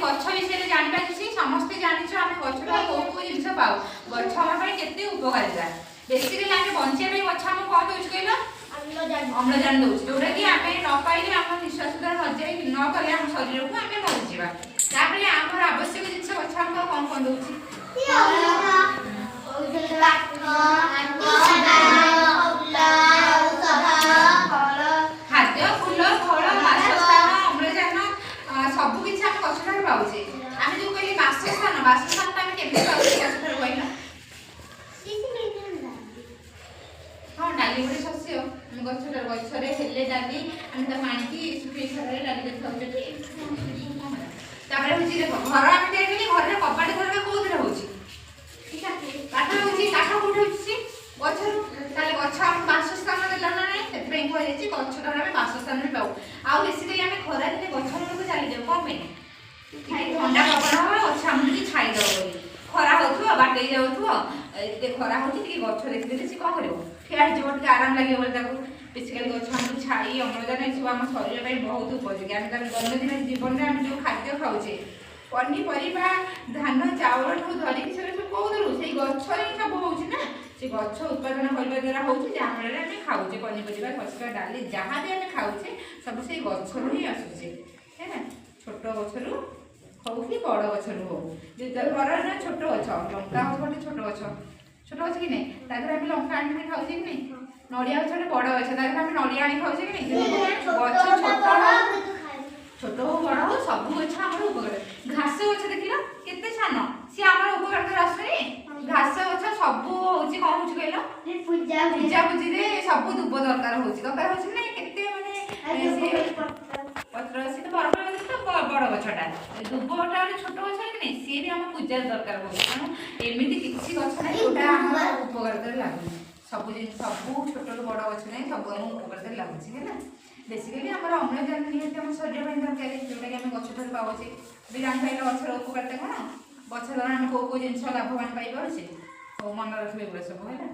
गछ विषय जानवा किसी समस्ते जानिछु आमे गछटा को जिंस पाऊ गछ हम पर केते उपकारिता बेसिकली आमे बंचे गछ हम कोन दोछ कहलो अम्लजान दोछ जोटा कि आमे न पाइले हम निश्वास द्वारा न जाई न कले हम शरीर को आमे मर जिबा तापरे हमर आवश्यक जिंस गछ हम कोन कोन दोछि खाद्य फूल फल बासस्थान अम्लजान सब किछि हम गछटा पाउछे आमे जो कहली बासस्थान त आमे केबे पाउछे गछटा कहला हाँ डाली गोटे शस्य आम गछरे हेले डाली आम तो पानी सुखी घर डाली तापर हूँ देख घर आम देखिए घर कबाड़ घर कौन होची ठीक है काठ होची काठ कौट होची गछरु ताले गछ आम बासस्थान देला ना नहीं सेतरे कहैछि गछटा आम बासस्थान में पाऊ आ बेसिकली आम खरा दिने गछ को चली जाऊ कम में ठंडा पवन हो गछ आम की छाई दो खरा होथु बाटे जाउथु एते खरा होची कि गछ देखि से कौन करिवो ठिया जीवन के आराम लगे बोले ताको बेसिकली गछ हम छाई अम्लजान सब आम शरीर में बहुत उपयोगी आम दैनंदिन जीवन में आम जो खाद्य खाऊे पनीपरिया धान चाउल ठू धरिकी सब कौन से गछ सब होची ना से गछ उत्पादन करने द्वारा होची जहाँफल आम खाऊे पनीपरिया खसका डाली जहाँ भी आम खाऊे सब से गछरू ही आसूचे है ना छोट गछरू हो कि बड़ गछरू हो घर छोट गछ लंका गछ गोटे छोट गछ कि नहीं ताकि आम लंका आनी खाऊे कि नहीं नड़िया गछ गोटे बड़ गछ ताकि आम नड़िया आनी खाऊे कि नहीं गछ छोट हो बड़ हो सब गछ आम उपकार घास गछ देख केते सान सी आम उपकार आसुनी घास गछ सब हूँ कौन हूँ कहल पूजा पूजी सब दुब दरकार हो केते माने पत्र सी तो बड़ बड़ गछटा दुबटा छोट गछ नहीं सी भी आम पूजा दरकार हो तेणु एमती किसी गछ ना जोटा आम उपकार लगुनि सब सब छोट बड़ गछ ना सब आम उपकार लगुच है बेसिकली आम अम्लजान निहत आम शरीर में दरकार जोटा कि आम गछ पाचे भी जान पाइल गचर उपकारिता कौन गछ द्वारा आम कौ जिन लाभवान पाई पारे मन रखिए सब है।